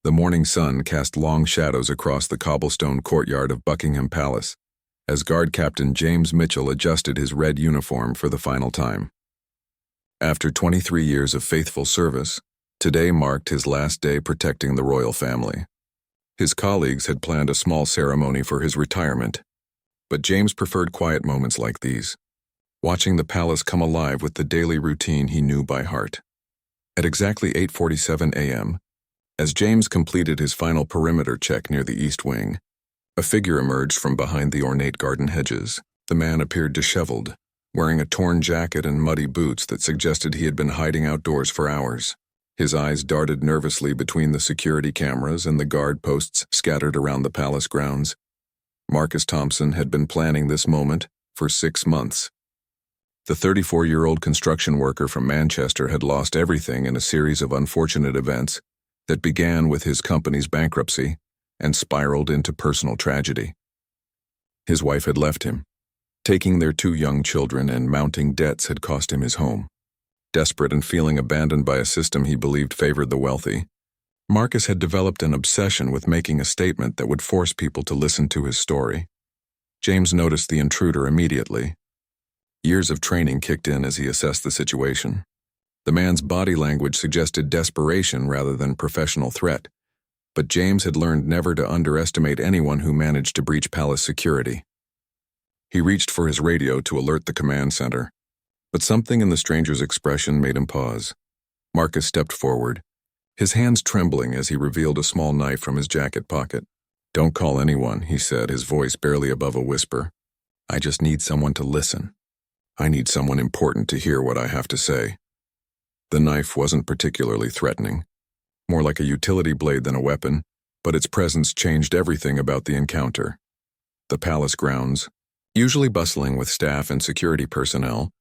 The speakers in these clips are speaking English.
The morning sun cast long shadows across the cobblestone courtyard of Buckingham Palace, as Guard Captain James Mitchell adjusted his red uniform for the final time. After 23 years of faithful service, today marked his last day protecting the royal family. His colleagues had planned a small ceremony for his retirement, but James preferred quiet moments like these, watching the palace come alive with the daily routine he knew by heart. At exactly 8:47 a.m., as James completed his final perimeter check near the east wing, a figure emerged from behind the ornate garden hedges. The man appeared disheveled, wearing a torn jacket and muddy boots that suggested he had been hiding outdoors for hours. His eyes darted nervously between the security cameras and the guard posts scattered around the palace grounds. Marcus Thompson had been planning this moment for 6 months. The 34-year-old construction worker from Manchester had lost everything in a series of unfortunate events that began with his company's bankruptcy and spiraled into personal tragedy. His wife had left him. Taking their 2 young children and mounting debts had cost him his home. Desperate and feeling abandoned by a system he believed favored the wealthy, Marcus had developed an obsession with making a statement that would force people to listen to his story. James noticed the intruder immediately. Years of training kicked in as he assessed the situation. The man's body language suggested desperation rather than professional threat, but James had learned never to underestimate anyone who managed to breach palace security. He reached for his radio to alert the command center, but something in the stranger's expression made him pause. Marcus stepped forward, his hands trembling as he revealed a small knife from his jacket pocket. "Don't call anyone," he said, his voice barely above a whisper. "I just need someone to listen. I need someone important to hear what I have to say." The knife wasn't particularly threatening, more like a utility blade than a weapon, but its presence changed everything about the encounter. The palace grounds, usually bustling with staff and security personnel,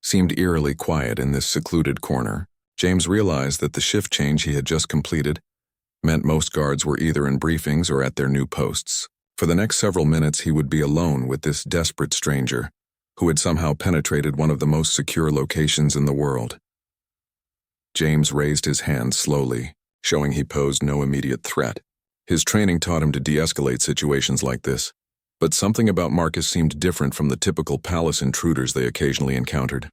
seemed eerily quiet in this secluded corner. James realized that the shift change he had just completed meant most guards were either in briefings or at their new posts. For the next several minutes he would be alone with this desperate stranger, who had somehow penetrated one of the most secure locations in the world. James raised his hand slowly, showing he posed no immediate threat. His training taught him to de-escalate situations like this, but something about Marcus seemed different from the typical palace intruders they occasionally encountered.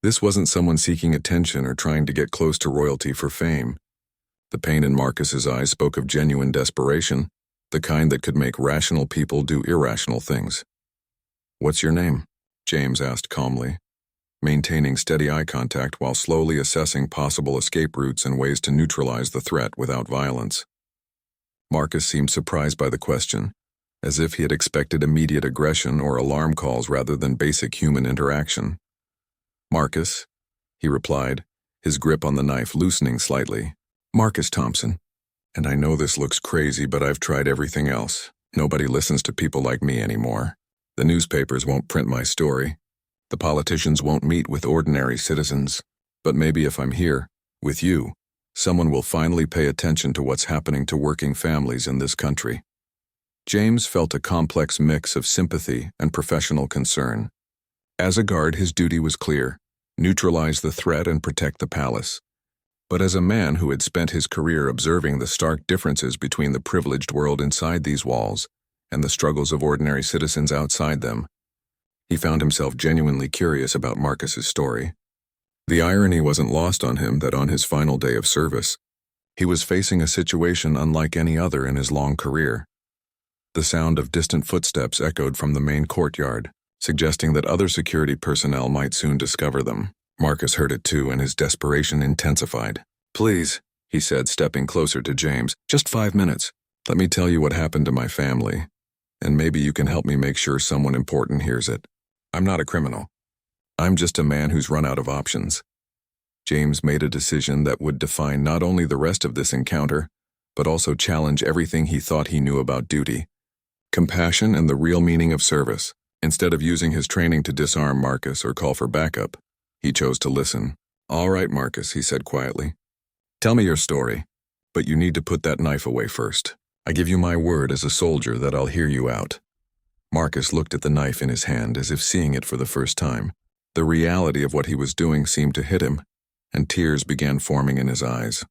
This wasn't someone seeking attention or trying to get close to royalty for fame. The pain in Marcus's eyes spoke of genuine desperation, the kind that could make rational people do irrational things. "What's your name?" James asked calmly, maintaining steady eye contact while slowly assessing possible escape routes and ways to neutralize the threat without violence. Marcus seemed surprised by the question, as if he had expected immediate aggression or alarm calls rather than basic human interaction. "Marcus," he replied, his grip on the knife loosening slightly. "Marcus Thompson. And I know this looks crazy, but I've tried everything else. Nobody listens to people like me anymore. The newspapers won't print my story. The politicians won't meet with ordinary citizens. But maybe if I'm here, with you, someone will finally pay attention to what's happening to working families in this country." James felt a complex mix of sympathy and professional concern. As a guard, his duty was clear: neutralize the threat and protect the palace. But as a man who had spent his career observing the stark differences between the privileged world inside these walls and the struggles of ordinary citizens outside them, he found himself genuinely curious about Marcus's story. The irony wasn't lost on him that on his final day of service, he was facing a situation unlike any other in his long career. The sound of distant footsteps echoed from the main courtyard, suggesting that other security personnel might soon discover them. Marcus heard it too, and his desperation intensified. "Please," he said, stepping closer to James, "just 5 minutes. Let me tell you what happened to my family, and maybe you can help me make sure someone important hears it. I'm not a criminal. I'm just a man who's run out of options." James made a decision that would define not only the rest of this encounter, but also challenge everything he thought he knew about duty, compassion, and the real meaning of service. Instead of using his training to disarm Marcus or call for backup, he chose to listen. "All right, Marcus," he said quietly. "Tell me your story, but you need to put that knife away first. I give you my word as a soldier that I'll hear you out." Marcus looked at the knife in his hand as if seeing it for the first time. The reality of what he was doing seemed to hit him, and tears began forming in his eyes.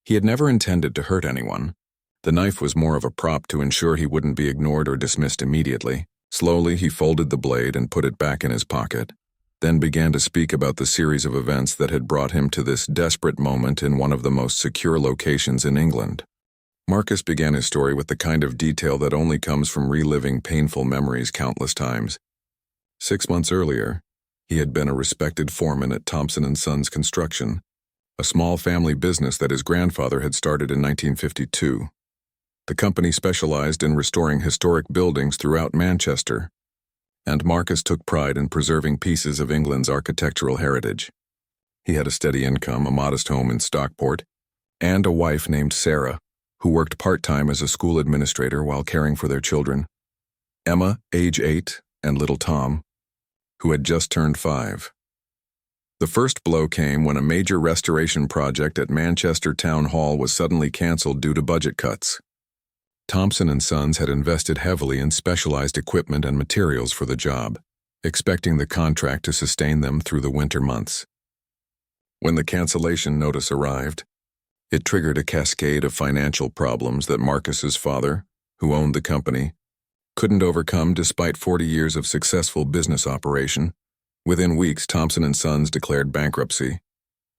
He had never intended to hurt anyone. The knife was more of a prop to ensure he wouldn't be ignored or dismissed immediately. Slowly, he folded the blade and put it back in his pocket, then began to speak about the series of events that had brought him to this desperate moment in one of the most secure locations in England. Marcus began his story with the kind of detail that only comes from reliving painful memories countless times. 6 months earlier, he had been a respected foreman at Thompson & Sons Construction, a small family business that his grandfather had started in 1952. The company specialized in restoring historic buildings throughout Manchester, and Marcus took pride in preserving pieces of England's architectural heritage. He had a steady income, a modest home in Stockport, and a wife named Sarah, who worked part-time as a school administrator while caring for their children, Emma, age 8, and little Tom, who had just turned 5. The first blow came when a major restoration project at Manchester Town Hall was suddenly cancelled due to budget cuts. Thompson & Sons had invested heavily in specialized equipment and materials for the job, expecting the contract to sustain them through the winter months. When the cancellation notice arrived, it triggered a cascade of financial problems that Marcus's father, who owned the company, couldn't overcome despite 40 years of successful business operation. Within weeks, Thompson & Sons declared bankruptcy.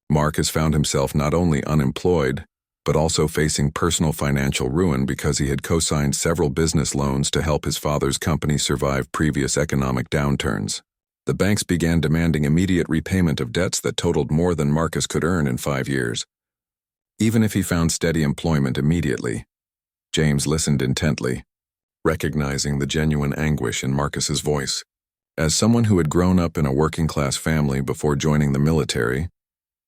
Marcus found himself not only unemployed, but also facing personal financial ruin because he had co-signed several business loans to help his father's company survive previous economic downturns. The banks began demanding immediate repayment of debts that totaled more than Marcus could earn in 5 years. Even if he found steady employment immediately, James listened intently, recognizing the genuine anguish in Marcus's voice. As someone who had grown up in a working-class family before joining the military,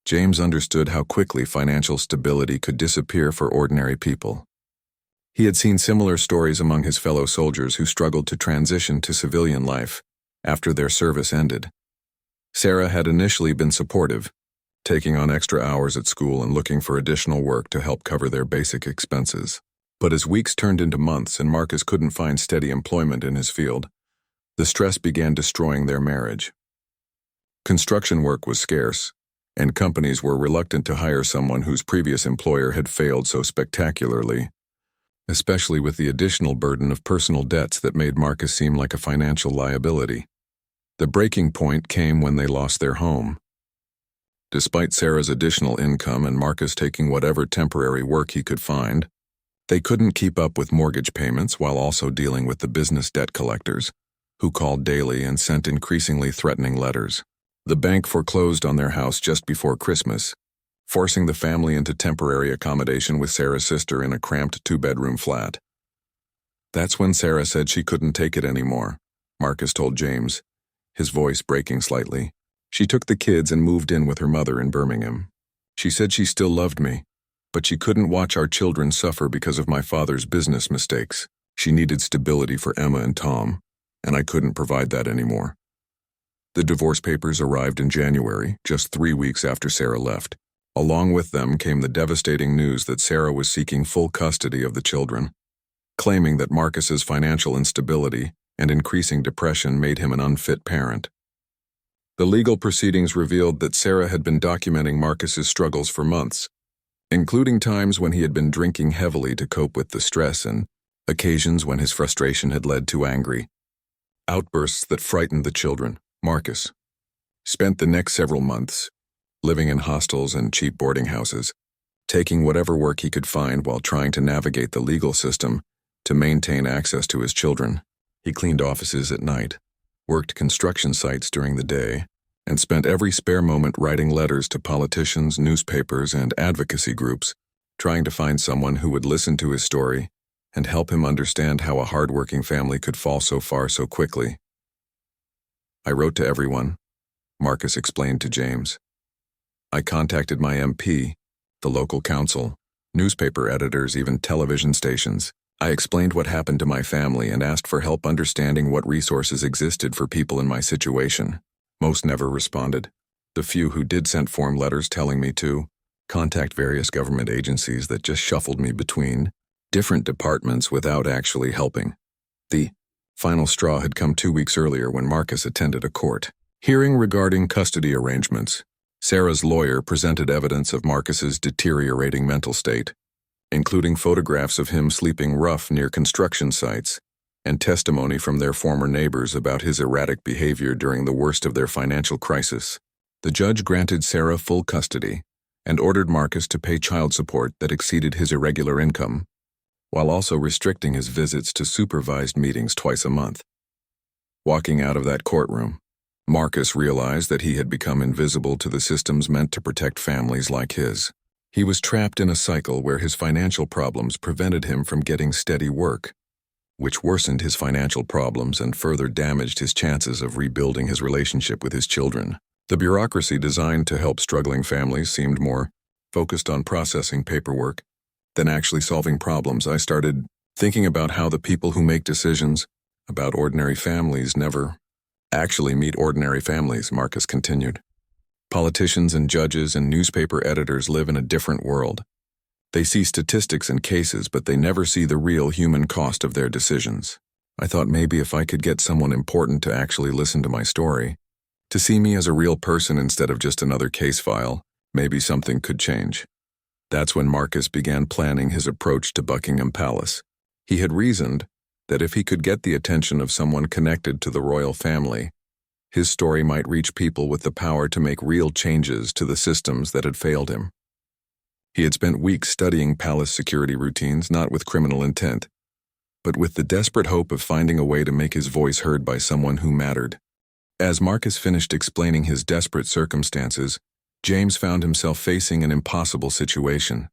James understood how quickly financial stability could disappear for ordinary people. He had seen similar stories among his fellow soldiers who struggled to transition to civilian life after their service ended. Sarah had initially been supportive, taking on extra hours at school and looking for additional work to help cover their basic expenses. But as weeks turned into months and Marcus couldn't find steady employment in his field, the stress began destroying their marriage. Construction work was scarce, and companies were reluctant to hire someone whose previous employer had failed so spectacularly, especially with the additional burden of personal debts that made Marcus seem like a financial liability. The breaking point came when they lost their home. Despite Sarah's additional income and Marcus taking whatever temporary work he could find, they couldn't keep up with mortgage payments while also dealing with the business debt collectors, who called daily and sent increasingly threatening letters. The bank foreclosed on their house just before Christmas, forcing the family into temporary accommodation with Sarah's sister in a cramped 2-bedroom flat. That's when Sarah said she couldn't take it anymore, Marcus told James, his voice breaking slightly. She took the kids and moved in with her mother in Birmingham. She said she still loved me, but she couldn't watch our children suffer because of my father's business mistakes. She needed stability for Emma and Tom, and I couldn't provide that anymore. The divorce papers arrived in January, just 3 weeks after Sarah left. Along with them came the devastating news that Sarah was seeking full custody of the children, claiming that Marcus's financial instability and increasing depression made him an unfit parent. The legal proceedings revealed that Sarah had been documenting Marcus's struggles for months, including times when he had been drinking heavily to cope with the stress and occasions when his frustration had led to angry outbursts that frightened the children. Marcus spent the next several months living in hostels and cheap boarding houses, taking whatever work he could find while trying to navigate the legal system to maintain access to his children. He cleaned offices at night, worked construction sites during the day, and spent every spare moment writing letters to politicians, newspapers, and advocacy groups, trying to find someone who would listen to his story and help him understand how a hard-working family could fall so far so quickly. I wrote to everyone, Marcus explained to James. I contacted my MP, the local council, newspaper editors, even television stations. I explained what happened to my family and asked for help understanding what resources existed for people in my situation. Most never responded. The few who did sent form letters telling me to contact various government agencies that just shuffled me between different departments without actually helping. The final straw had come 2 weeks earlier when Marcus attended a court hearing regarding custody arrangements. Sarah's lawyer presented evidence of Marcus's deteriorating mental state, including photographs of him sleeping rough near construction sites and testimony from their former neighbors about his erratic behavior during the worst of their financial crisis. The judge granted Sarah full custody and ordered Marcus to pay child support that exceeded his irregular income, while also restricting his visits to supervised meetings twice a month. Walking out of that courtroom, Marcus realized that he had become invisible to the systems meant to protect families like his. He was trapped in a cycle where his financial problems prevented him from getting steady work, which worsened his financial problems and further damaged his chances of rebuilding his relationship with his children. The bureaucracy designed to help struggling families seemed more focused on processing paperwork than actually solving problems. I started thinking about how the people who make decisions about ordinary families never actually meet ordinary families, Marcus continued. Politicians and judges and newspaper editors live in a different world. They see statistics and cases, but they never see the real human cost of their decisions. I thought maybe if I could get someone important to actually listen to my story, to see me as a real person instead of just another case file, maybe something could change. That's when Marcus began planning his approach to Buckingham Palace. He had reasoned that if he could get the attention of someone connected to the royal family, his story might reach people with the power to make real changes to the systems that had failed him. He had spent weeks studying palace security routines, not with criminal intent, but with the desperate hope of finding a way to make his voice heard by someone who mattered. As Marcus finished explaining his desperate circumstances, James found himself facing an impossible situation.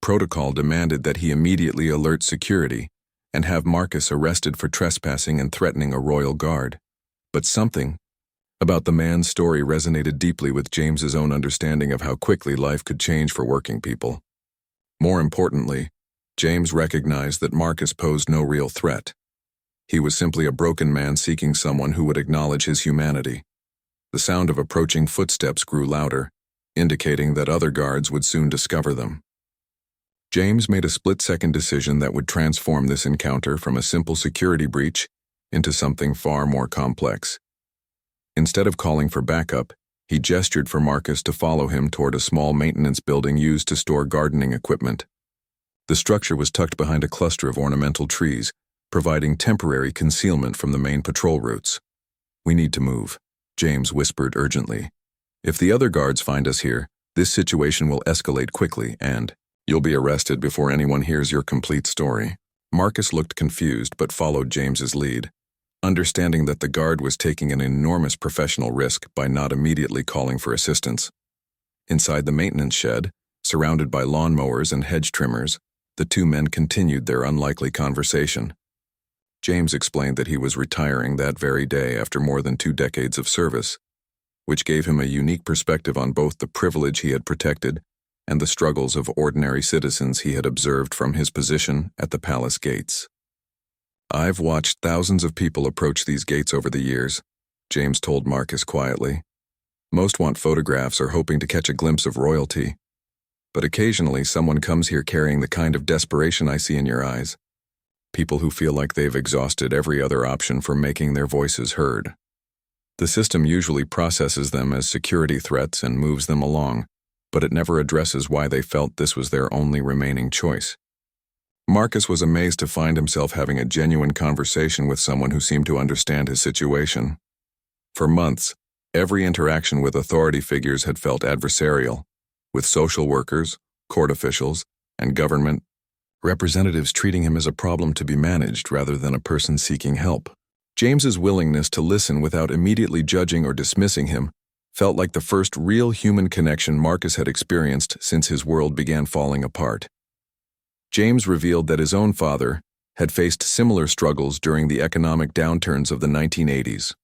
Protocol demanded that he immediately alert security and have Marcus arrested for trespassing and threatening a royal guard. But something about the man's story resonated deeply with James's own understanding of how quickly life could change for working people. More importantly, James recognized that Marcus posed no real threat. He was simply a broken man seeking someone who would acknowledge his humanity. The sound of approaching footsteps grew louder, indicating that other guards would soon discover them. James made a split-second decision that would transform this encounter from a simple security breach into something far more complex. Instead of calling for backup, he gestured for Marcus to follow him toward a small maintenance building used to store gardening equipment. The structure was tucked behind a cluster of ornamental trees, providing temporary concealment from the main patrol routes. "We need to move," James whispered urgently. "If the other guards find us here, this situation will escalate quickly and you'll be arrested before anyone hears your complete story." Marcus looked confused but followed James's lead, understanding that the guard was taking an enormous professional risk by not immediately calling for assistance. Inside the maintenance shed, surrounded by lawnmowers and hedge trimmers, the two men continued their unlikely conversation. James explained that he was retiring that very day after more than 2 decades of service, which gave him a unique perspective on both the privilege he had protected and the struggles of ordinary citizens he had observed from his position at the palace gates. "I've watched thousands of people approach these gates over the years," James told Marcus quietly. "Most want photographs or hoping to catch a glimpse of royalty. But occasionally someone comes here carrying the kind of desperation I see in your eyes. People who feel like they've exhausted every other option for making their voices heard. The system usually processes them as security threats and moves them along, but it never addresses why they felt this was their only remaining choice." Marcus was amazed to find himself having a genuine conversation with someone who seemed to understand his situation. For months, every interaction with authority figures had felt adversarial, with social workers, court officials, and government representatives treating him as a problem to be managed rather than a person seeking help. James's willingness to listen without immediately judging or dismissing him felt like the first real human connection Marcus had experienced since his world began falling apart. James revealed that his own father had faced similar struggles during the economic downturns of the 1980s.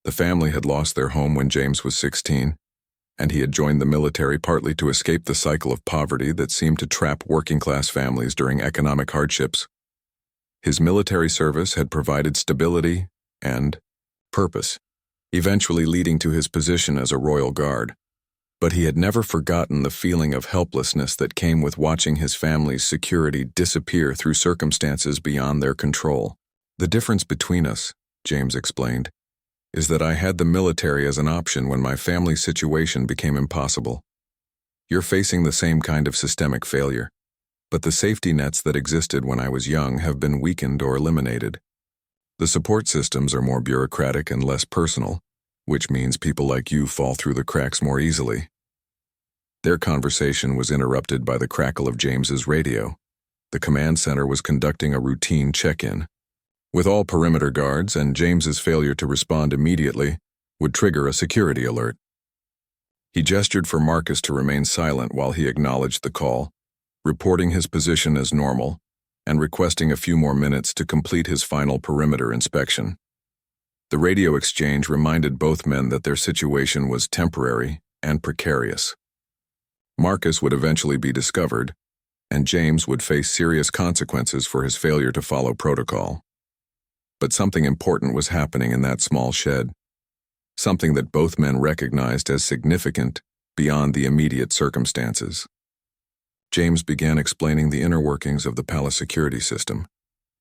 The family had lost their home when James was 16, and he had joined the military partly to escape the cycle of poverty that seemed to trap working-class families during economic hardships. His military service had provided stability and purpose, eventually leading to his position as a royal guard. But he had never forgotten the feeling of helplessness that came with watching his family's security disappear through circumstances beyond their control. "The difference between us," James explained, is that I had the military as an option when my family situation became impossible. You're facing the same kind of systemic failure, but the safety nets that existed when I was young have been weakened or eliminated. The support systems are more bureaucratic and less personal, which means people like you fall through the cracks more easily." Their conversation was interrupted by the crackle of James's radio. The command center was conducting a routine check-in, with all perimeter guards, and James's failure to respond immediately would trigger a security alert. He gestured for Marcus to remain silent while he acknowledged the call, reporting his position as normal and requesting a few more minutes to complete his final perimeter inspection. The radio exchange reminded both men that their situation was temporary and precarious. Marcus would eventually be discovered, and James would face serious consequences for his failure to follow protocol. But something important was happening in that small shed, something that both men recognized as significant beyond the immediate circumstances. James began explaining the inner workings of the palace security system,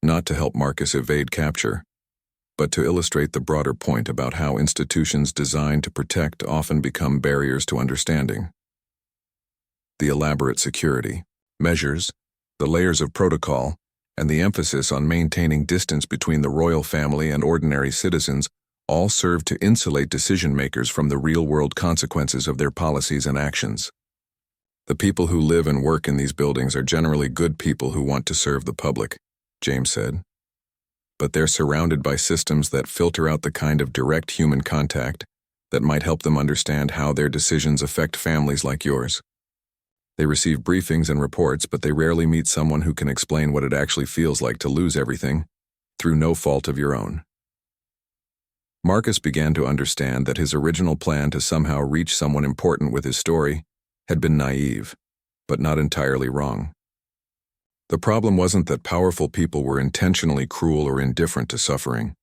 not to help Marcus evade capture, but to illustrate the broader point about how institutions designed to protect often become barriers to understanding. The elaborate security measures, the layers of protocol, and the emphasis on maintaining distance between the royal family and ordinary citizens all serve to insulate decision-makers from the real-world consequences of their policies and actions. The people who live and work in these buildings are generally good people who want to serve the public, James said. But they're surrounded by systems that filter out the kind of direct human contact that might help them understand how their decisions affect families like yours. They receive briefings and reports, but they rarely meet someone who can explain what it actually feels like to lose everything, through no fault of your own. Marcus began to understand that his original plan to somehow reach someone important with his story had been naive, but not entirely wrong. The problem wasn't that powerful people were intentionally cruel or indifferent to suffering.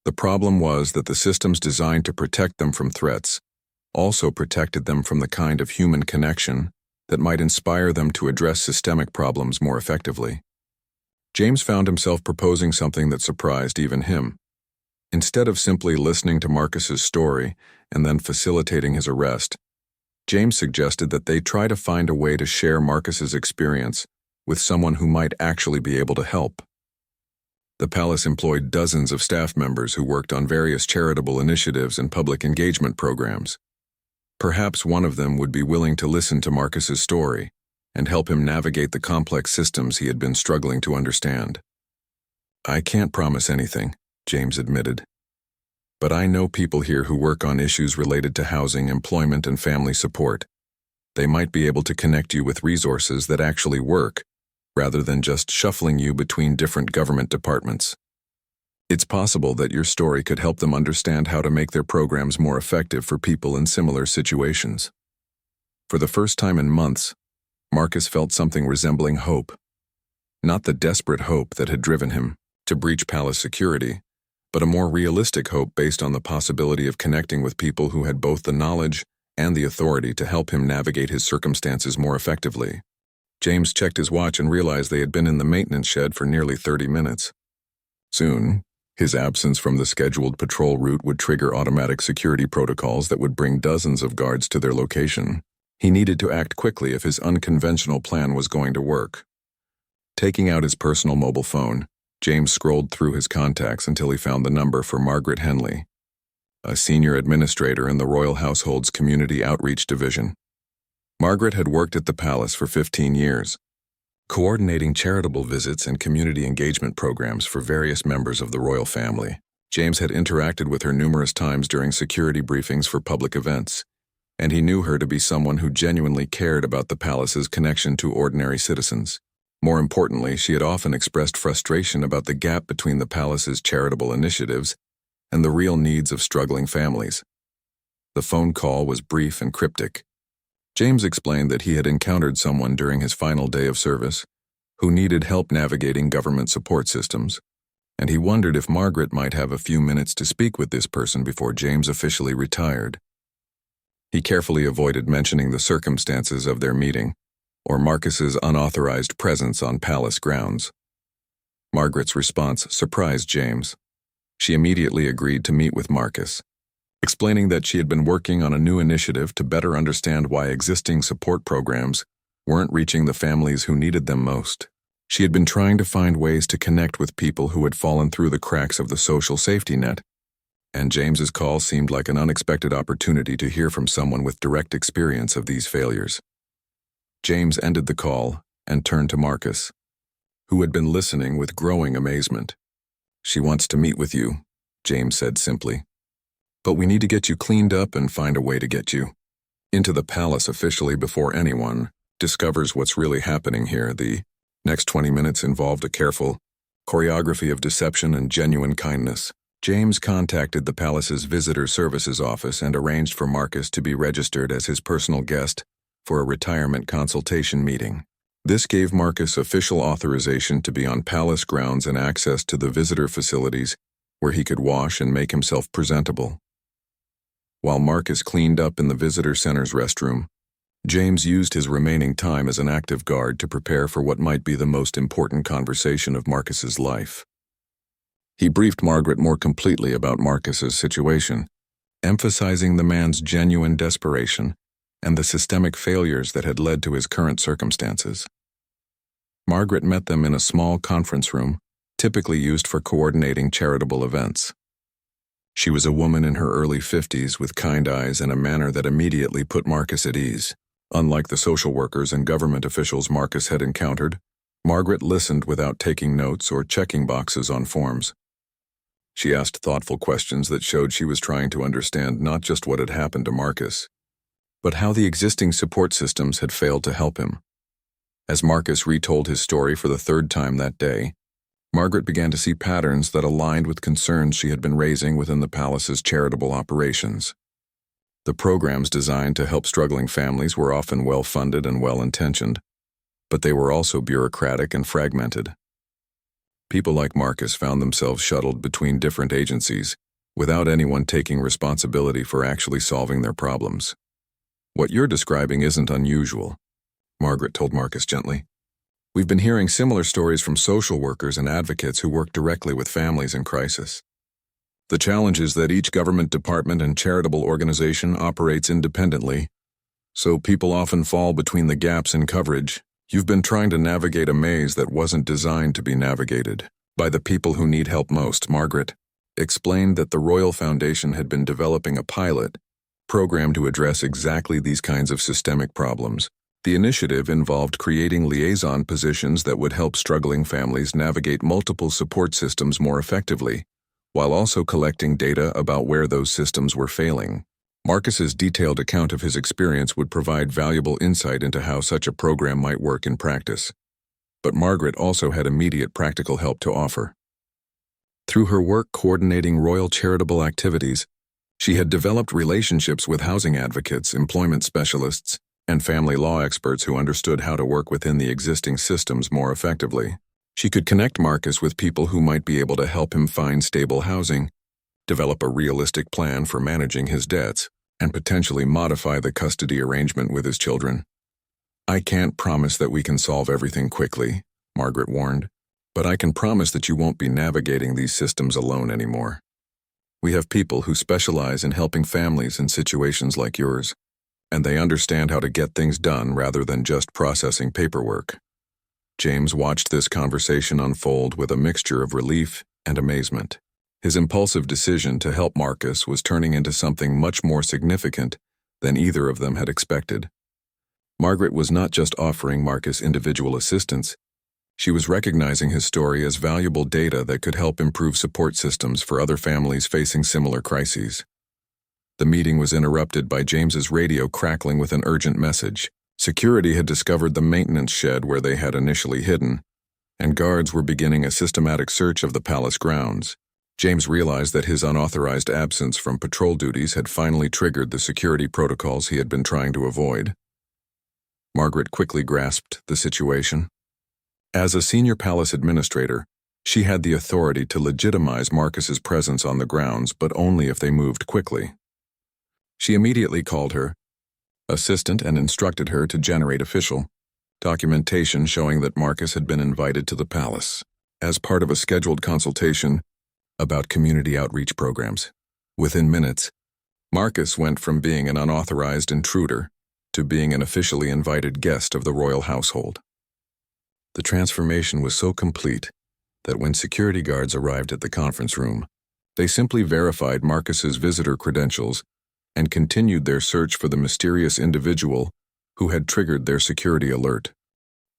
The problem was that the systems designed to protect them from threats also protected them from the kind of human connection that might inspire them to address systemic problems more effectively. James found himself proposing something that surprised even him. Instead of simply listening to Marcus's story and then facilitating his arrest, James suggested that they try to find a way to share Marcus's experience with someone who might actually be able to help. The palace employed dozens of staff members who worked on various charitable initiatives and public engagement programs. Perhaps one of them would be willing to listen to Marcus's story and help him navigate the complex systems he had been struggling to understand. "I can't promise anything," James admitted. "But I know people here who work on issues related to housing, employment, and family support. They might be able to connect you with resources that actually work, rather than just shuffling you between different government departments. It's possible that your story could help them understand how to make their programs more effective for people in similar situations." For the first time in months, Marcus felt something resembling hope. Not the desperate hope that had driven him to breach palace security, but a more realistic hope based on the possibility of connecting with people who had both the knowledge and the authority to help him navigate his circumstances more effectively. James checked his watch and realized they had been in the maintenance shed for nearly 30 minutes. Soon, his absence from the scheduled patrol route would trigger automatic security protocols that would bring dozens of guards to their location. He needed to act quickly if his unconventional plan was going to work. Taking out his personal mobile phone, James scrolled through his contacts until he found the number for Margaret Henley, a senior administrator in the Royal Household's Community Outreach Division. Margaret had worked at the palace for 15 years, coordinating charitable visits and community engagement programs for various members of the royal family. James had interacted with her numerous times during security briefings for public events, and he knew her to be someone who genuinely cared about the palace's connection to ordinary citizens. More importantly, she had often expressed frustration about the gap between the palace's charitable initiatives and the real needs of struggling families. The phone call was brief and cryptic. James explained that he had encountered someone during his final day of service who needed help navigating government support systems, and he wondered if Margaret might have a few minutes to speak with this person before James officially retired. He carefully avoided mentioning the circumstances of their meeting or Marcus's unauthorized presence on palace grounds. Margaret's response surprised James. She immediately agreed to meet with Marcus, explaining that she had been working on a new initiative to better understand why existing support programs weren't reaching the families who needed them most. She had been trying to find ways to connect with people who had fallen through the cracks of the social safety net, and James's call seemed like an unexpected opportunity to hear from someone with direct experience of these failures. James ended the call and turned to Marcus, who had been listening with growing amazement. "She wants to meet with you," James said simply. "But we need to get you cleaned up and find a way to get you into the palace officially before anyone discovers what's really happening here." The next 20 minutes involved a careful choreography of deception and genuine kindness. James contacted the palace's visitor services office and arranged for Marcus to be registered as his personal guest for a retirement consultation meeting. This gave Marcus official authorization to be on palace grounds and access to the visitor facilities where he could wash and make himself presentable. While Marcus cleaned up in the visitor center's restroom, James used his remaining time as an active guard to prepare for what might be the most important conversation of Marcus's life. He briefed Margaret more completely about Marcus's situation, emphasizing the man's genuine desperation and the systemic failures that had led to his current circumstances. Margaret met them in a small conference room, typically used for coordinating charitable events. She was a woman in her early 50s with kind eyes and a manner that immediately put Marcus at ease. Unlike the social workers and government officials Marcus had encountered, Margaret listened without taking notes or checking boxes on forms. She asked thoughtful questions that showed she was trying to understand not just what had happened to Marcus, but how the existing support systems had failed to help him. As Marcus retold his story for the third time that day, Margaret began to see patterns that aligned with concerns she had been raising within the palace's charitable operations. The programs designed to help struggling families were often well-funded and well-intentioned, but they were also bureaucratic and fragmented. People like Marcus found themselves shuttled between different agencies, without anyone taking responsibility for actually solving their problems. "What you're describing isn't unusual," Margaret told Marcus gently. "We've been hearing similar stories from social workers and advocates who work directly with families in crisis. The challenge is that each government department and charitable organization operates independently, so people often fall between the gaps in coverage. You've been trying to navigate a maze that wasn't designed to be navigated by the people who need help most." Margaret explained that the Royal Foundation had been developing a pilot program to address exactly these kinds of systemic problems. The initiative involved creating liaison positions that would help struggling families navigate multiple support systems more effectively, while also collecting data about where those systems were failing. Marcus's detailed account of his experience would provide valuable insight into how such a program might work in practice. But Margaret also had immediate practical help to offer. Through her work coordinating royal charitable activities, she had developed relationships with housing advocates, employment specialists, and family law experts who understood how to work within the existing systems more effectively. She could connect Marcus with people who might be able to help him find stable housing, develop a realistic plan for managing his debts, and potentially modify the custody arrangement with his children. "I can't promise that we can solve everything quickly," Margaret warned, "but I can promise that you won't be navigating these systems alone anymore. We have people who specialize in helping families in situations like yours, and they understand how to get things done rather than just processing paperwork." James watched this conversation unfold with a mixture of relief and amazement. His impulsive decision to help Marcus was turning into something much more significant than either of them had expected. Margaret was not just offering Marcus individual assistance, she was recognizing his story as valuable data that could help improve support systems for other families facing similar crises. The meeting was interrupted by James's radio crackling with an urgent message. Security had discovered the maintenance shed where they had initially hidden, and guards were beginning a systematic search of the palace grounds. James realized that his unauthorized absence from patrol duties had finally triggered the security protocols he had been trying to avoid. Margaret quickly grasped the situation. As a senior palace administrator, she had the authority to legitimize Marcus's presence on the grounds, but only if they moved quickly. She immediately called her assistant and instructed her to generate official documentation showing that Marcus had been invited to the palace as part of a scheduled consultation about community outreach programs. Within minutes, Marcus went from being an unauthorized intruder to being an officially invited guest of the royal household. The transformation was so complete that when security guards arrived at the conference room, they simply verified Marcus's visitor credentials and continued their search for the mysterious individual who had triggered their security alert.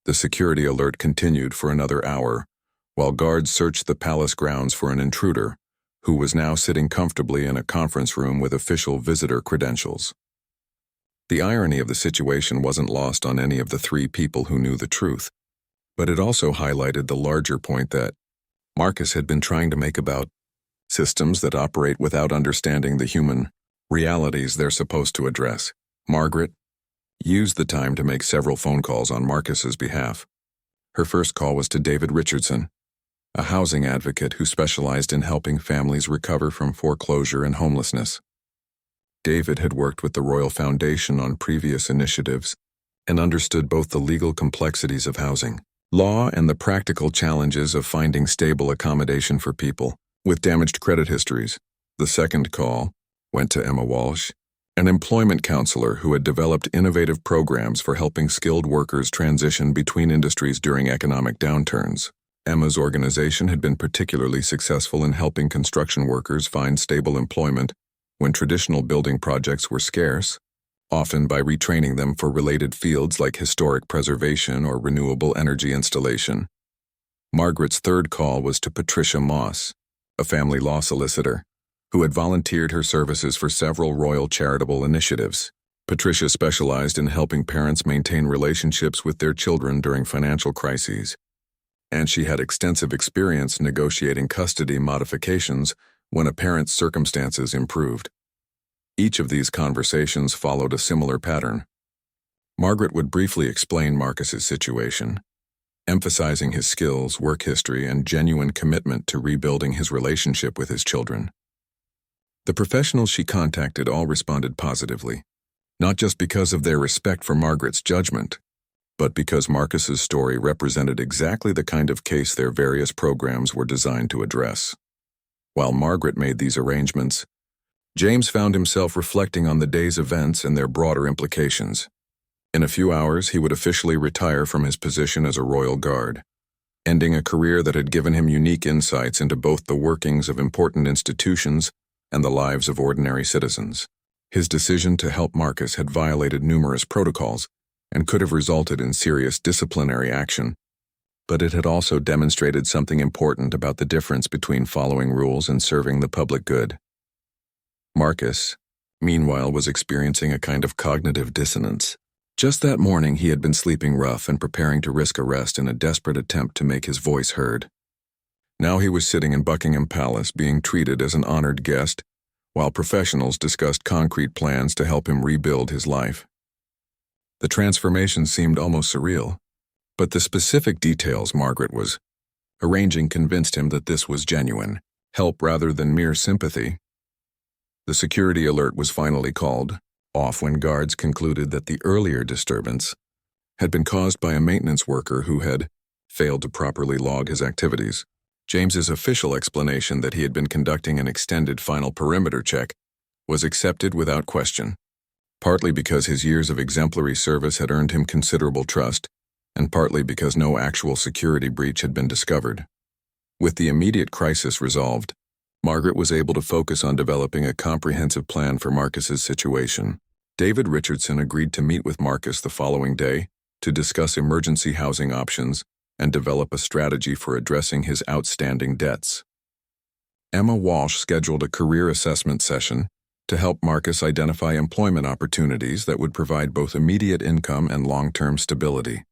The security alert continued for another hour, while guards searched the palace grounds for an intruder who was now sitting comfortably in a conference room with official visitor credentials. The irony of the situation wasn't lost on any of the three people who knew the truth, but it also highlighted the larger point that Marcus had been trying to make about systems that operate without understanding the human realities they're supposed to address. Margaret used the time to make several phone calls on Marcus's behalf. Her first call was to David Richardson, a housing advocate who specialized in helping families recover from foreclosure and homelessness. David had worked with the Royal Foundation on previous initiatives and understood both the legal complexities of housing law and the practical challenges of finding stable accommodation for people with damaged credit histories. The second call went to Emma Walsh, an employment counselor who had developed innovative programs for helping skilled workers transition between industries during economic downturns. Emma's organization had been particularly successful in helping construction workers find stable employment when traditional building projects were scarce, often by retraining them for related fields like historic preservation or renewable energy installation. Margaret's third call was to Patricia Moss, a family law solicitor, who had volunteered her services for several royal charitable initiatives. Patricia specialized in helping parents maintain relationships with their children during financial crises, and she had extensive experience negotiating custody modifications when a parent's circumstances improved. Each of these conversations followed a similar pattern. Margaret would briefly explain Marcus's situation, emphasizing his skills, work history, and genuine commitment to rebuilding his relationship with his children. The professionals she contacted all responded positively, not just because of their respect for Margaret's judgment, but because Marcus's story represented exactly the kind of case their various programs were designed to address. While Margaret made these arrangements, James found himself reflecting on the day's events and their broader implications. In a few hours, he would officially retire from his position as a royal guard, ending a career that had given him unique insights into both the workings of important institutions and the lives of ordinary citizens. His decision to help Marcus had violated numerous protocols and could have resulted in serious disciplinary action, but it had also demonstrated something important about the difference between following rules and serving the public good. Marcus, meanwhile, was experiencing a kind of cognitive dissonance. Just that morning, he had been sleeping rough and preparing to risk arrest in a desperate attempt to make his voice heard. Now he was sitting in Buckingham Palace being treated as an honored guest, while professionals discussed concrete plans to help him rebuild his life. The transformation seemed almost surreal, but the specific details Margaret was arranging convinced him that this was genuine help rather than mere sympathy. The security alert was finally called off when guards concluded that the earlier disturbance had been caused by a maintenance worker who had failed to properly log his activities. James's official explanation that he had been conducting an extended final perimeter check was accepted without question, partly because his years of exemplary service had earned him considerable trust, and partly because no actual security breach had been discovered. With the immediate crisis resolved, Margaret was able to focus on developing a comprehensive plan for Marcus's situation. David Richardson agreed to meet with Marcus the following day to discuss emergency housing options and develop a strategy for addressing his outstanding debts. Emma Walsh scheduled a career assessment session to help Marcus identify employment opportunities that would provide both immediate income and long-term stability.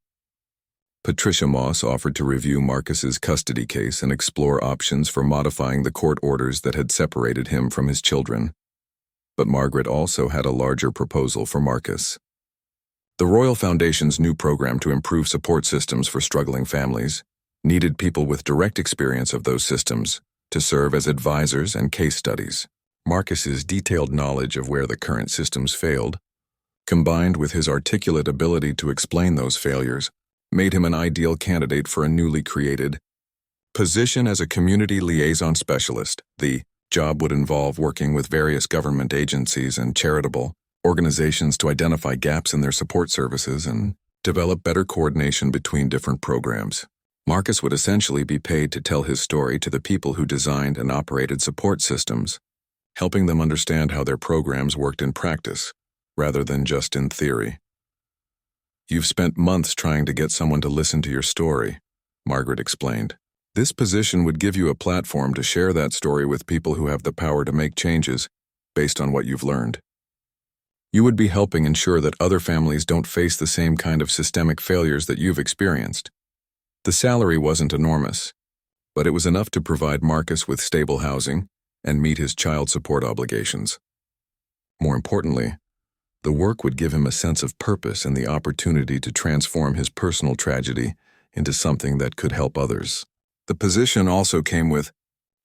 Patricia Moss offered to review Marcus's custody case and explore options for modifying the court orders that had separated him from his children. But Margaret also had a larger proposal for Marcus. The Royal Foundation's new program to improve support systems for struggling families needed people with direct experience of those systems to serve as advisors and case studies. Marcus's detailed knowledge of where the current systems failed, combined with his articulate ability to explain those failures, made him an ideal candidate for a newly created position as a community liaison specialist. The job would involve working with various government agencies and charitable organizations to identify gaps in their support services and develop better coordination between different programs. Marcus would essentially be paid to tell his story to the people who designed and operated support systems, helping them understand how their programs worked in practice, rather than just in theory. "You've spent months trying to get someone to listen to your story," Margaret explained. "This position would give you a platform to share that story with people who have the power to make changes based on what you've learned. You would be helping ensure that other families don't face the same kind of systemic failures that you've experienced." The salary wasn't enormous, but it was enough to provide Marcus with stable housing and meet his child support obligations. More importantly, the work would give him a sense of purpose and the opportunity to transform his personal tragedy into something that could help others. The position also came with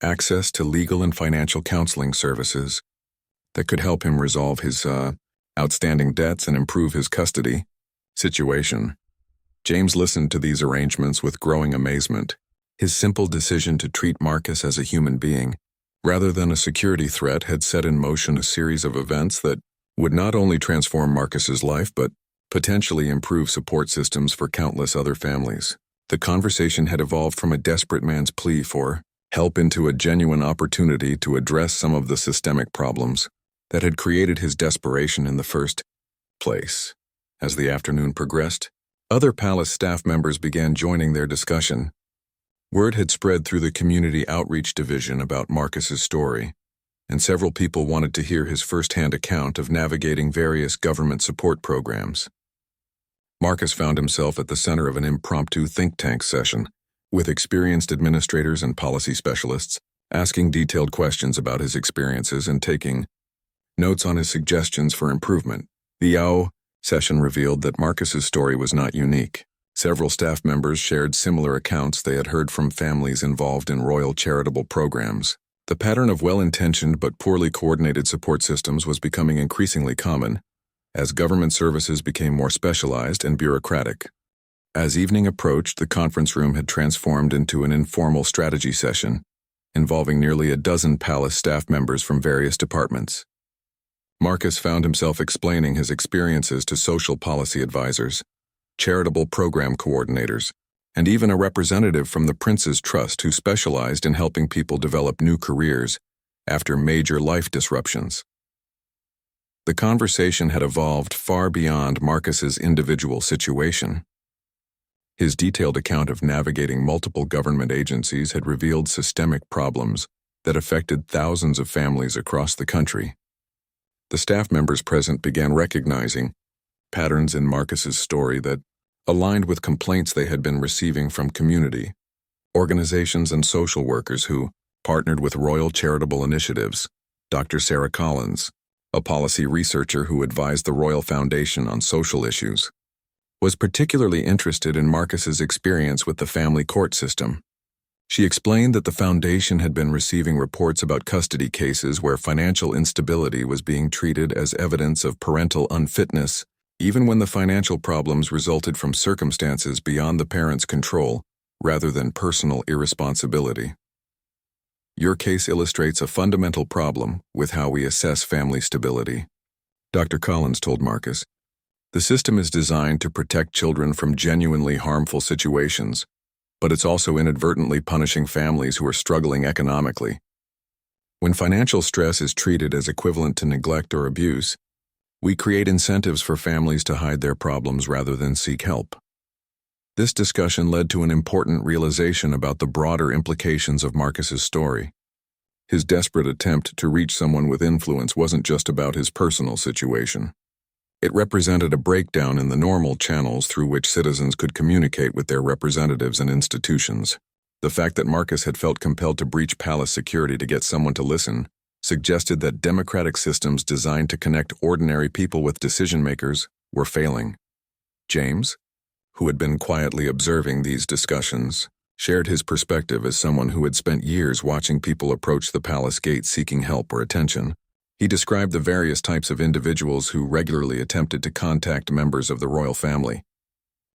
access to legal and financial counseling services that could help him resolve his outstanding debts and improve his custody situation. James listened to these arrangements with growing amazement. His simple decision to treat Marcus as a human being, rather than a security threat, had set in motion a series of events that would not only transform Marcus's life but potentially improve support systems for countless other families. The conversation had evolved from a desperate man's plea for help into a genuine opportunity to address some of the systemic problems that had created his desperation in the first place. As the afternoon progressed, other palace staff members began joining their discussion. Word had spread through the community outreach division about Marcus's story, and several people wanted to hear his first-hand account of navigating various government support programs. Marcus found himself at the center of an impromptu think tank session, with experienced administrators and policy specialists asking detailed questions about his experiences and taking notes on his suggestions for improvement. The session revealed that Marcus's story was not unique. Several staff members shared similar accounts they had heard from families involved in royal charitable programs. The pattern of well-intentioned but poorly coordinated support systems was becoming increasingly common, as government services became more specialized and bureaucratic. As evening approached, the conference room had transformed into an informal strategy session, involving nearly a dozen palace staff members from various departments. Marcus found himself explaining his experiences to social policy advisors, charitable program coordinators, and even a representative from the Prince's Trust who specialized in helping people develop new careers after major life disruptions. The conversation had evolved far beyond Marcus's individual situation. His detailed account of navigating multiple government agencies had revealed systemic problems that affected thousands of families across the country. The staff members present began recognizing patterns in Marcus's story that aligned with complaints they had been receiving from community organizations and social workers who partnered with Royal Charitable Initiatives. Dr. Sarah Collins, a policy researcher who advised the Royal Foundation on social issues, was particularly interested in Marcus's experience with the family court system. She explained that the foundation had been receiving reports about custody cases where financial instability was being treated as evidence of parental unfitness, even when the financial problems resulted from circumstances beyond the parent's control rather than personal irresponsibility. "Your case illustrates a fundamental problem with how we assess family stability," Dr. Collins told Marcus. "The system is designed to protect children from genuinely harmful situations, but it's also inadvertently punishing families who are struggling economically. When financial stress is treated as equivalent to neglect or abuse, we create incentives for families to hide their problems rather than seek help." This discussion led to an important realization about the broader implications of Marcus's story. His desperate attempt to reach someone with influence wasn't just about his personal situation. It represented a breakdown in the normal channels through which citizens could communicate with their representatives and institutions. The fact that Marcus had felt compelled to breach palace security to get someone to listen suggested that democratic systems designed to connect ordinary people with decision-makers were failing. James, who had been quietly observing these discussions, shared his perspective as someone who had spent years watching people approach the palace gate seeking help or attention. He described the various types of individuals who regularly attempted to contact members of the royal family,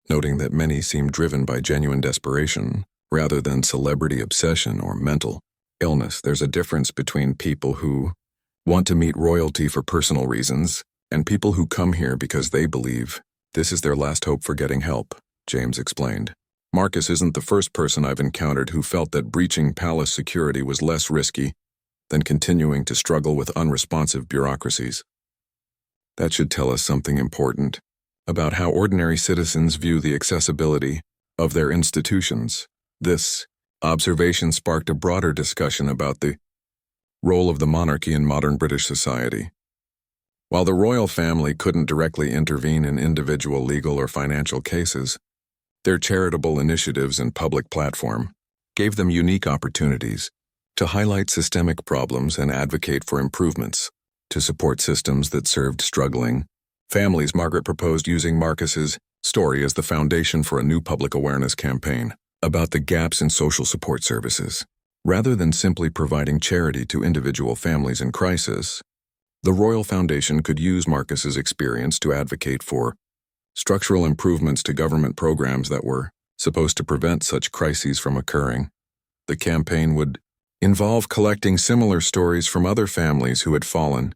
noting that many seemed driven by genuine desperation rather than celebrity obsession or mental illness. There's a difference between people who want to meet royalty for personal reasons and people who come here because they believe this is their last hope for getting help, James explained. Marcus isn't the first person I've encountered who felt that breaching palace security was less risky than continuing to struggle with unresponsive bureaucracies. That should tell us something important about how ordinary citizens view the accessibility of their institutions. This observation sparked a broader discussion about the role of the monarchy in modern British society. While the royal family couldn't directly intervene in individual legal or financial cases, their charitable initiatives and public platform gave them unique opportunities to highlight systemic problems and advocate for improvements to support systems that served struggling families. Margaret proposed using Marcus's story as the foundation for a new public awareness campaign about the gaps in social support services. Rather than simply providing charity to individual families in crisis, the Royal Foundation could use Marcus's experience to advocate for structural improvements to government programs that were supposed to prevent such crises from occurring. The campaign would involve collecting similar stories from other families who had fallen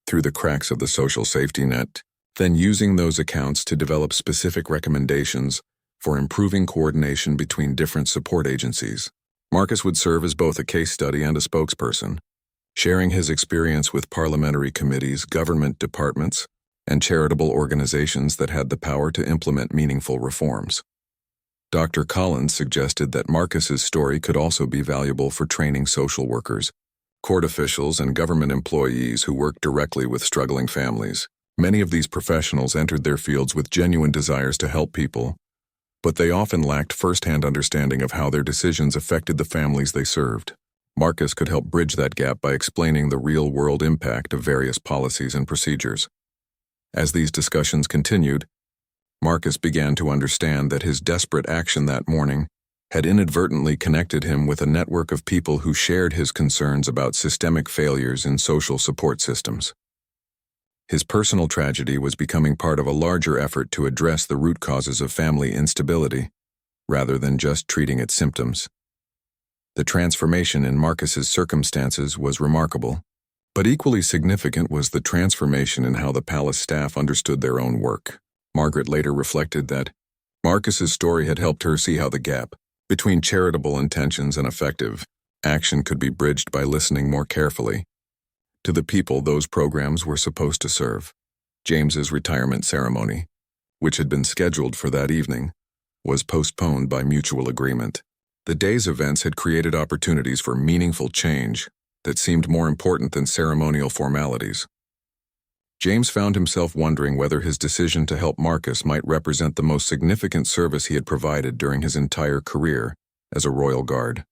through the cracks of the social safety net, then using those accounts to develop specific recommendations for improving coordination between different support agencies. Marcus would serve as both a case study and a spokesperson, sharing his experience with parliamentary committees, government departments, and charitable organizations that had the power to implement meaningful reforms. Dr. Collins suggested that Marcus's story could also be valuable for training social workers, court officials, and government employees who work directly with struggling families. Many of these professionals entered their fields with genuine desires to help people, but they often lacked first-hand understanding of how their decisions affected the families they served. Marcus could help bridge that gap by explaining the real-world impact of various policies and procedures. As these discussions continued, Marcus began to understand that his desperate action that morning had inadvertently connected him with a network of people who shared his concerns about systemic failures in social support systems. His personal tragedy was becoming part of a larger effort to address the root causes of family instability, rather than just treating its symptoms. The transformation in Marcus's circumstances was remarkable, but equally significant was the transformation in how the palace staff understood their own work. Margaret later reflected that Marcus's story had helped her see how the gap between charitable intentions and effective action could be bridged by listening more carefully to the people those programs were supposed to serve. James's retirement ceremony, which had been scheduled for that evening, was postponed by mutual agreement. The day's events had created opportunities for meaningful change that seemed more important than ceremonial formalities. James found himself wondering whether his decision to help Marcus might represent the most significant service he had provided during his entire career as a royal guard.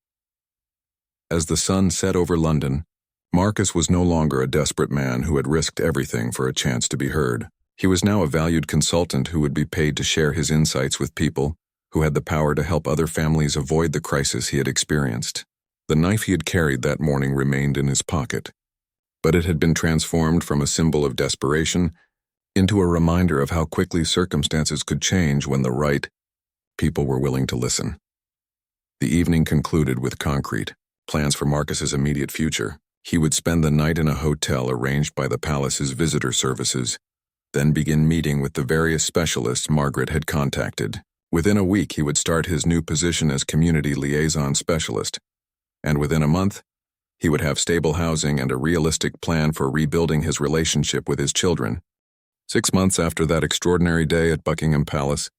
As the sun set over London, Marcus was no longer a desperate man who had risked everything for a chance to be heard. He was now a valued consultant who would be paid to share his insights with people who had the power to help other families avoid the crisis he had experienced. The knife he had carried that morning remained in his pocket, but it had been transformed from a symbol of desperation into a reminder of how quickly circumstances could change when the right people were willing to listen. The evening concluded with concrete plans for Marcus's immediate future. He would spend the night in a hotel arranged by the palace's visitor services, then begin meeting with the various specialists Margaret had contacted. Within a week, he would start his new position as community liaison specialist, and within a month, he would have stable housing and a realistic plan for rebuilding his relationship with his children. 6 months after that extraordinary day at Buckingham Palace,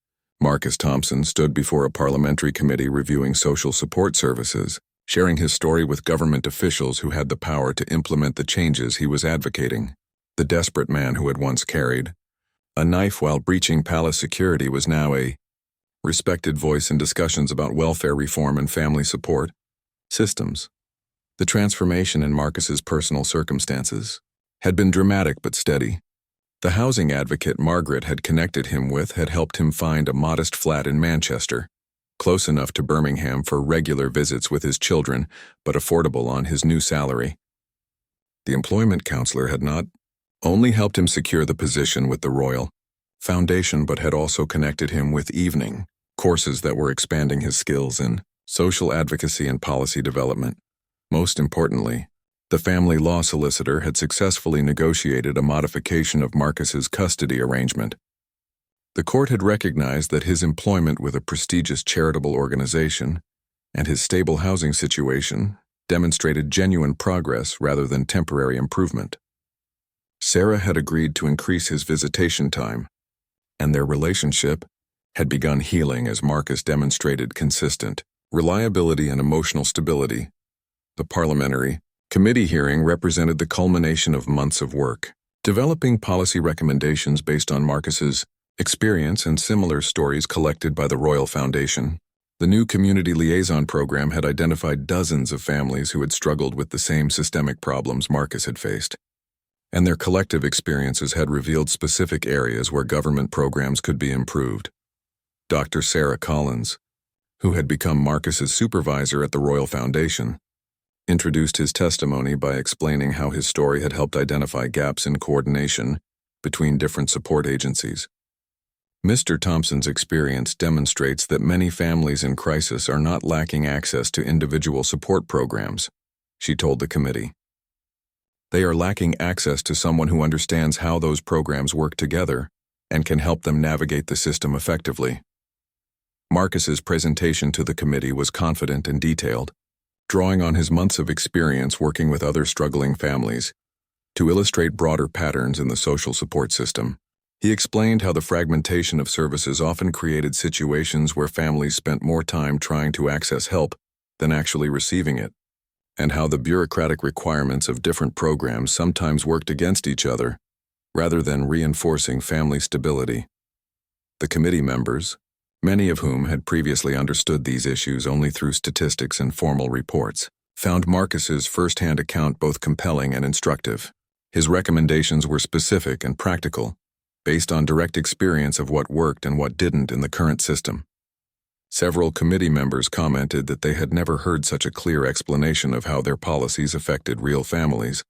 Marcus Thompson stood before a parliamentary committee reviewing social support services, sharing his story with government officials who had the power to implement the changes he was advocating. The desperate man who had once carried a knife while breaching palace security was now a respected voice in discussions about welfare reform and family support systems. The transformation in Marcus's personal circumstances had been dramatic but steady. The housing advocate Margaret had connected him with had helped him find a modest flat in Manchester, close enough to Birmingham for regular visits with his children, but affordable on his new salary. The employment counselor had not only helped him secure the position with the Royal Foundation, but had also connected him with evening courses that were expanding his skills in social advocacy and policy development. Most importantly, the family law solicitor had successfully negotiated a modification of Marcus's custody arrangement. The court had recognized that his employment with a prestigious charitable organization and his stable housing situation demonstrated genuine progress rather than temporary improvement. Sarah had agreed to increase his visitation time, and their relationship had begun healing as Marcus demonstrated consistent reliability and emotional stability. The parliamentary committee hearing represented the culmination of months of work, developing policy recommendations based on Marcus's experience and similar stories collected by the Royal Foundation. The new community liaison program had identified dozens of families who had struggled with the same systemic problems Marcus had faced, and their collective experiences had revealed specific areas where government programs could be improved. Dr. Sarah Collins, who had become Marcus's supervisor at the Royal Foundation, introduced his testimony by explaining how his story had helped identify gaps in coordination between different support agencies. Mr. Thompson's experience demonstrates that many families in crisis are not lacking access to individual support programs, she told the committee. They are lacking access to someone who understands how those programs work together and can help them navigate the system effectively. Marcus's presentation to the committee was confident and detailed, drawing on his months of experience working with other struggling families to illustrate broader patterns in the social support system. He explained how the fragmentation of services often created situations where families spent more time trying to access help than actually receiving it, and how the bureaucratic requirements of different programs sometimes worked against each other rather than reinforcing family stability. The committee members, many of whom had previously understood these issues only through statistics and formal reports, found Marcus's first-hand account both compelling and instructive. His recommendations were specific and practical, based on direct experience of what worked and what didn't in the current system. Several committee members commented that they had never heard such a clear explanation of how their policies affected real families.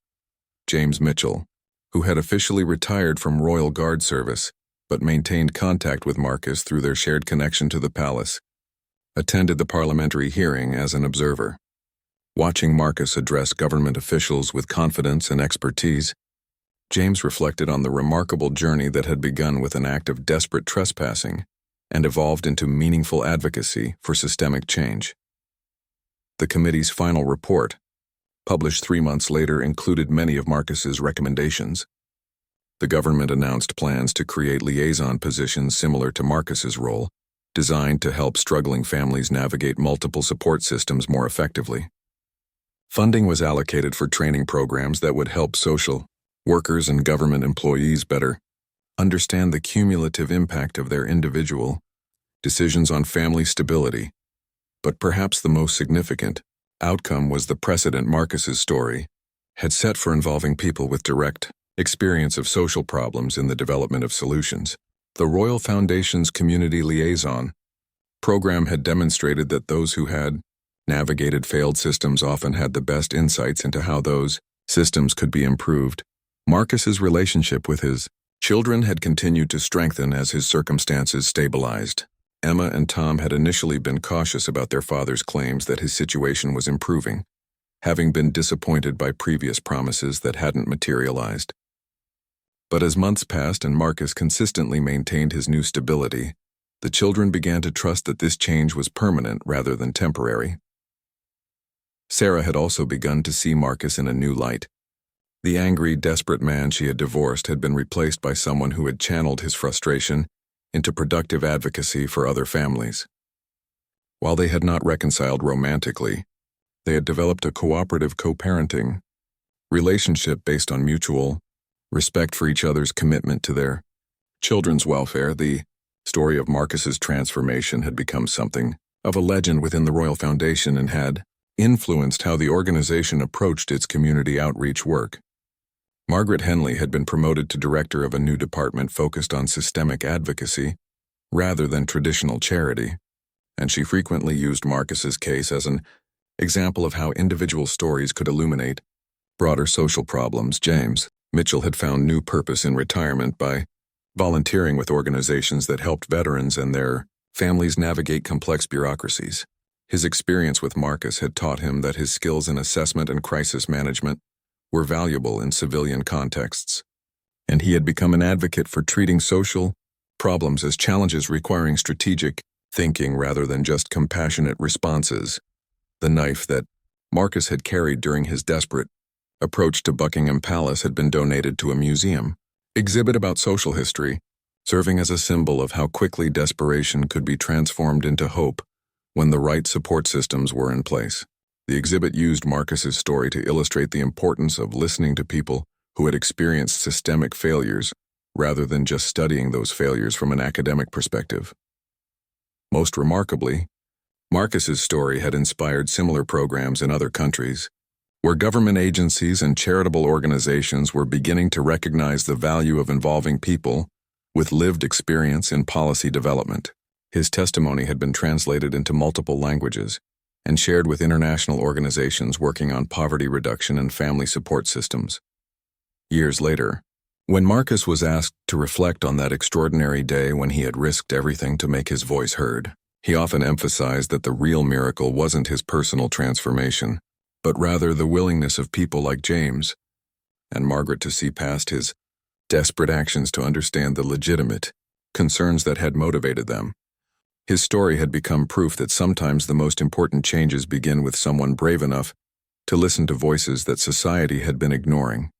James Mitchell, who had officially retired from Royal Guard service but maintained contact with Marcus through their shared connection to the palace, attended the parliamentary hearing as an observer. Watching Marcus address government officials with confidence and expertise, James reflected on the remarkable journey that had begun with an act of desperate trespassing and evolved into meaningful advocacy for systemic change. The committee's final report, published 3 months later, included many of Marcus's recommendations. The government announced plans to create liaison positions similar to Marcus's role, designed to help struggling families navigate multiple support systems more effectively. Funding was allocated for training programs that would help social workers and government employees better understand the cumulative impact of their individual decisions on family stability. But perhaps the most significant outcome was the precedent Marcus's story had set for involving people with direct experience of social problems in the development of solutions. The Royal Foundation's Community Liaison program had demonstrated that those who had navigated failed systems often had the best insights into how those systems could be improved. Marcus's relationship with his children had continued to strengthen as his circumstances stabilized. Emma and Tom had initially been cautious about their father's claims that his situation was improving, having been disappointed by previous promises that hadn't materialized. But as months passed and Marcus consistently maintained his new stability, the children began to trust that this change was permanent rather than temporary. Sarah had also begun to see Marcus in a new light. The angry, desperate man she had divorced had been replaced by someone who had channeled his frustration into productive advocacy for other families. While they had not reconciled romantically, they had developed a cooperative co-parenting relationship based on mutual respect for each other's commitment to their children's welfare. The story of Marcus's transformation had become something of a legend within the Royal Foundation and had influenced how the organization approached its community outreach work. Margaret Henley had been promoted to director of a new department focused on systemic advocacy rather than traditional charity, and she frequently used Marcus's case as an example of how individual stories could illuminate broader social problems. James Mitchell had found new purpose in retirement by volunteering with organizations that helped veterans and their families navigate complex bureaucracies. His experience with Marcus had taught him that his skills in assessment and crisis management were valuable in civilian contexts, and he had become an advocate for treating social problems as challenges requiring strategic thinking rather than just compassionate responses. The knife that Marcus had carried during his desperate approach to Buckingham Palace had been donated to a museum exhibit about social history, serving as a symbol of how quickly desperation could be transformed into hope when the right support systems were in place. The exhibit used Marcus's story to illustrate the importance of listening to people who had experienced systemic failures rather than just studying those failures from an academic perspective. Most remarkably, Marcus's story had inspired similar programs in other countries, where government agencies and charitable organizations were beginning to recognize the value of involving people with lived experience in policy development. His testimony had been translated into multiple languages and shared with international organizations working on poverty reduction and family support systems. Years later, when Marcus was asked to reflect on that extraordinary day when he had risked everything to make his voice heard, he often emphasized that the real miracle wasn't his personal transformation, but rather the willingness of people like James and Margaret to see past his desperate actions to understand the legitimate concerns that had motivated them. His story had become proof that sometimes the most important changes begin with someone brave enough to listen to voices that society had been ignoring.